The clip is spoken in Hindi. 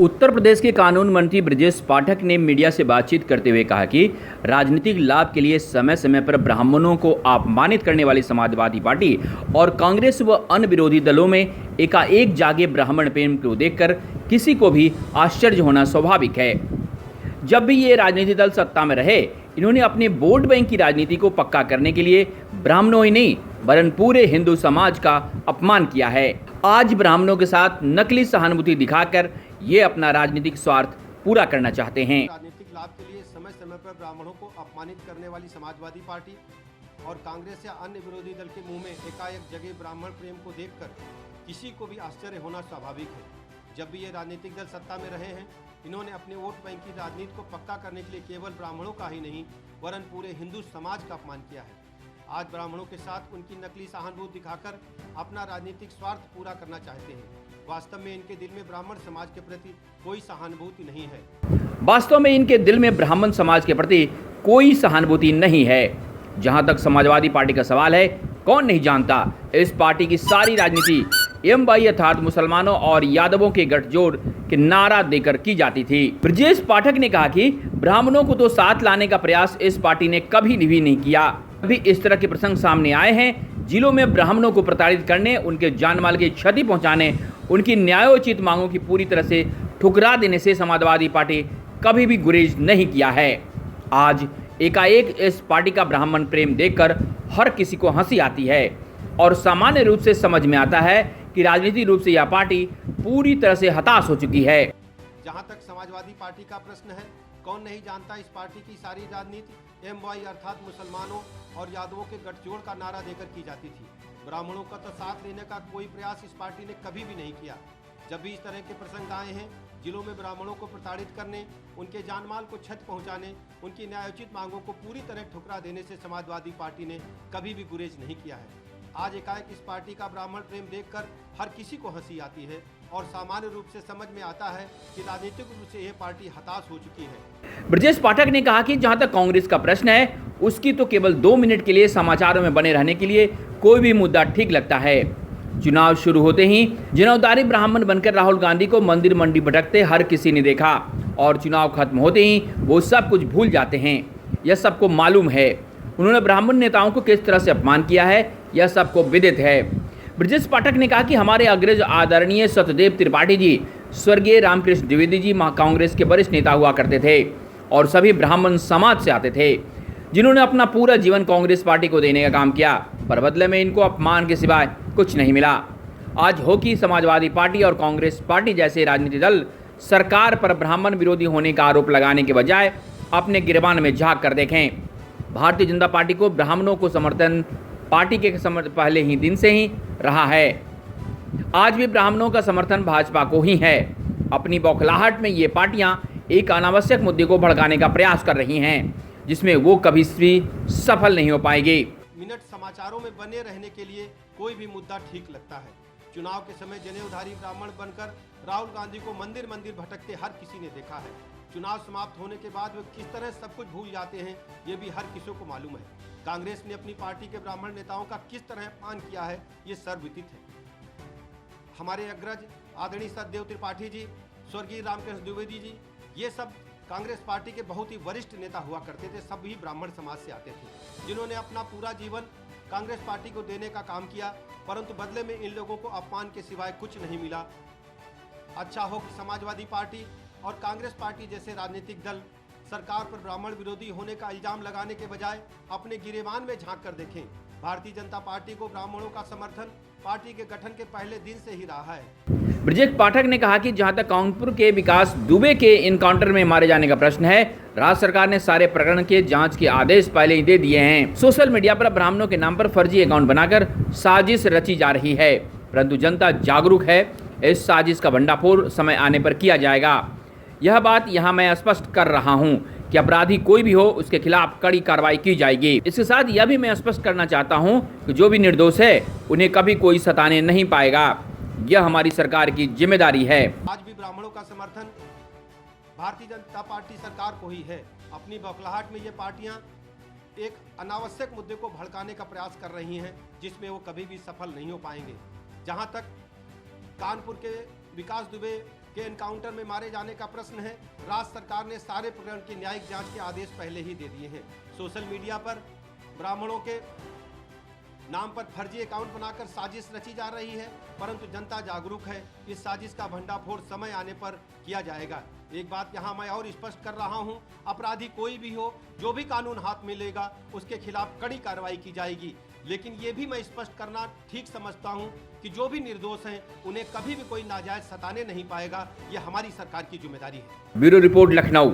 उत्तर प्रदेश के कानून मंत्री ब्रजेश पाठक ने मीडिया से बातचीत करते हुए कहा कि राजनीतिक लाभ के लिए समय समय पर ब्राह्मणों को अपमानित करने वाली समाजवादी पार्टी और कांग्रेस व अन्य विरोधी दलों में एकाएक जागे ब्राह्मण प्रेम को देखकर किसी को भी आश्चर्य होना स्वाभाविक है। जब भी ये राजनीतिक दल सत्ता में रहे, इन्होंने अपने वोट बैंक की राजनीति को पक्का करने के लिए ब्राह्मणों ही नहीं वरन पूरे हिंदू समाज का अपमान किया है। आज ब्राह्मणों के साथ नकली सहानुभूति दिखाकर ये अपना राजनीतिक स्वार्थ पूरा करना चाहते हैं। राजनीतिक लाभ के लिए समय समय पर ब्राह्मणों को अपमानित करने वाली समाजवादी पार्टी और कांग्रेस या अन्य विरोधी दल के मुंह में एकाएक जगे ब्राह्मण प्रेम को देखकर किसी को भी आश्चर्य होना स्वाभाविक है। जब भी ये राजनीतिक दल सत्ता में रहे हैं, इन्होंने अपने वोट बैंक की राजनीति को पक्का करने के लिए केवल ब्राह्मणों का ही नहीं वरन पूरे हिंदू समाज का अपमान किया है। आज ब्राह्मणों के साथ उनकी नकली सहानुभूति दिखाकर अपना राजनीतिक स्वार्थ पूरा करना चाहते हैं। वास्तव में इनके दिल में ब्राह्मण समाज के प्रति कोई सहानुभूति नहीं है। वास्तव में इनके दिल में ब्राह्मण समाज के प्रति कोई सहानुभूति नहीं है। जहां तक समाजवादी पार्टी का सवाल है, कौन नहीं जानता इस पार्टी की सारी राजनीति एमवाई अर्थात मुसलमानों और यादवों के गठजोड़ के नारा देकर की जाती थी। ब्रजेश पाठक ने कहा कि ब्राह्मणों को तो साथ लाने का प्रयास इस पार्टी ने कभी भी नहीं किया। अभी इस तरह के प्रसंग सामने आए हैं जिलों में ब्राह्मणों को प्रताड़ित करने, उनके जानमाल की क्षति पहुंचाने, उनकी न्यायोचित मांगों की पूरी तरह से ठुकरा देने से समाजवादी पार्टी कभी भी गुरेज नहीं किया है। आज एकाएक इस पार्टी का ब्राह्मण प्रेम देखकर हर किसी को हंसी आती है और सामान्य रूप से समझ में आता है कि राजनीतिक रूप से यह पार्टी पूरी तरह से हताश हो चुकी है। जहां तक समाजवादी पार्टी का प्रश्न है, कौन नहीं जानता इस पार्टी की सारी राजनीति एमवाई अर्थात मुसलमानों और यादवों के गठजोड़ का नारा देकर की जाती थी। ब्राह्मणों का तो साथ लेने का कोई प्रयास इस पार्टी ने कभी भी नहीं किया। जब भी इस तरह के प्रसंग आए हैं, जिलों में ब्राह्मणों को प्रताड़ित करने, उनके जानमाल को क्षति पहुंचाने, उनकी न्यायोचित मांगों को पूरी तरह ठुकरा देने से समाजवादी पार्टी ने कभी भी गुरेज नहीं किया है। आज एकाएक इस पार्टी का ब्राह्मण प्रेम देखकर हर किसी को हंसी आती है और सामान्य रूप से समझ में आता है कि राजनीतिक रूप से यह पार्टी हताश हो चुकी है। ब्रजेश पाठक ने कहा कि जहां तक कांग्रेस का प्रश्न है, उसकी तो केवल 2 मिनट के लिए समाचारों में बने रहने के लिए कोई भी मुद्दा ठीक लगता है। चुनाव शुरू होते ही जनावदारी ब्राह्मण बनकर राहुल गांधी को मंदिर मंडी भटकते हर किसी ने देखा और चुनाव खत्म होते ही वो सब कुछ भूल जाते हैं। यह सबको मालूम है। उन्होंने ब्राह्मण नेताओं को किस तरह से अपमान किया है, यह सबको विदित है। ब्रजेश पाठक ने कहा कि हमारे अग्रज आदरणीय सत्यदेव त्रिपाठी जी, स्वर्गीय रामकृष्ण द्विवेदी जी कांग्रेस के वरिष्ठ नेता हुआ करते थे और सभी ब्राह्मण समाज से आते थे, जिन्होंने अपना पूरा जीवन कांग्रेस पार्टी को देने का काम किया, पर बदले में इनको अपमान के सिवाय कुछ नहीं मिला। आज हो कि समाजवादी पार्टी और कांग्रेस पार्टी जैसे राजनीतिक दल सरकार पर ब्राह्मण विरोधी होने का आरोप लगाने के बजाय अपने गिरबान में झांक कर देखें। भारतीय जनता पार्टी को ब्राह्मणों को समर्थन पार्टी के पहले ही दिन से ही रहा है। आज भी ब्राह्मणों का समर्थन भाजपा को ही है। अपनी बौखलाहट में ये पार्टियां एक अनावश्यक मुद्दे को भड़काने का प्रयास कर रही हैं, जिसमें वो कभी भी सफल नहीं हो पाएगी। मिनट समाचारों में बने रहने के लिए कोई भी मुद्दा ठीक लगता है। चुनाव के समय जनेऊधारी ब्राह्मण बनकर राहुल गांधी को मंदिर मंदिर भटकते हर किसी ने देखा है। चुनाव समाप्त होने के बाद वे किस तरह सब कुछ भूल जाते हैं, ये भी हर किसी को मालूम है। कांग्रेस ने अपनी पार्टी के ब्राह्मण नेताओं का किस तरह अपमान किया है, ये सर्वविदित है। हमारे अग्रज आदरणीय सत्यदेव त्रिपाठी जी, स्वर्गीय रामकृष्ण द्विवेदी जी, ये सब कांग्रेस पार्टी के बहुत ही वरिष्ठ नेता हुआ करते थे। सभी ब्राह्मण समाज से आते थे, जिन्होंने अपना पूरा जीवन कांग्रेस पार्टी को देने का काम किया, परंतु बदले में इन लोगों को अपमान के सिवाय कुछ नहीं मिला। अच्छा हो कि समाजवादी पार्टी और कांग्रेस पार्टी जैसे राजनीतिक दल सरकार पर ब्राह्मण विरोधी होने का इल्जाम लगाने के बजाय अपने गिरेबान में झांक कर देखें। भारतीय जनता पार्टी को ब्राह्मणों का समर्थन पार्टी के गठन के पहले दिन से ही रहा है। ब्रजेश पाठक ने कहा कि जहां तक कानपुर के विकास दुबे के इनकाउंटर में मारे जाने का प्रश्न है, राज्य सरकार ने सारे प्रकरण के जांच के आदेश पहले ही दे दिए हैं। सोशल मीडिया पर ब्राह्मणों के नाम पर फर्जी अकाउंट बनाकर साजिश रची जा रही है, परंतु जनता जागरूक है। इस साजिश का भंडाफोड़ समय आने पर किया जाएगा। यह बात यहाँ मैं स्पष्ट कर रहा हूँ कि अपराधी कोई भी हो, उसके खिलाफ कड़ी कार्रवाई की जाएगी। इसके साथ यह भी मैं स्पष्ट करना चाहता हूँ कि जो भी निर्दोष है, उन्हें कभी कोई सताने नहीं पाएगा। यह हमारी सरकार की जिम्मेदारी है। आज भी ब्राह्मणों का समर्थन भारतीय जनता पार्टी सरकार को ही है। अपनी बौखलाहट में ये पार्टियां एक अनावश्यक मुद्दे को भड़काने का प्रयास कर रही हैं, जिसमें वो कभी भी सफल नहीं हो पाएंगे। जहां तक कानपुर के विकास दुबे के एनकाउंटर में मारे जाने का प्रश्न है। राज्य सरकार ने सारे प्रकरण की न्यायिक जांच के आदेश पहले ही दे दिए हैं। सोशल मीडिया पर ब्राह्मणों के नाम पर फर्जी अकाउंट बनाकर साजिश रची जा रही है, परंतु जनता जागरूक है। इस साजिश का भंडाफोड़ समय आने पर किया जाएगा। एक बात यहाँ मैं और स्पष्ट कर रहा हूँ, अपराधी कोई भी हो, जो भी कानून हाथ में लेगा उसके खिलाफ कड़ी कार्रवाई की जाएगी। लेकिन ये भी मैं स्पष्ट करना ठीक समझता हूँ कि जो भी निर्दोष हैं उन्हें कभी भी कोई नाजायज सताने नहीं पाएगा। ये हमारी सरकार की जिम्मेदारी है। Bureau report, Lucknow.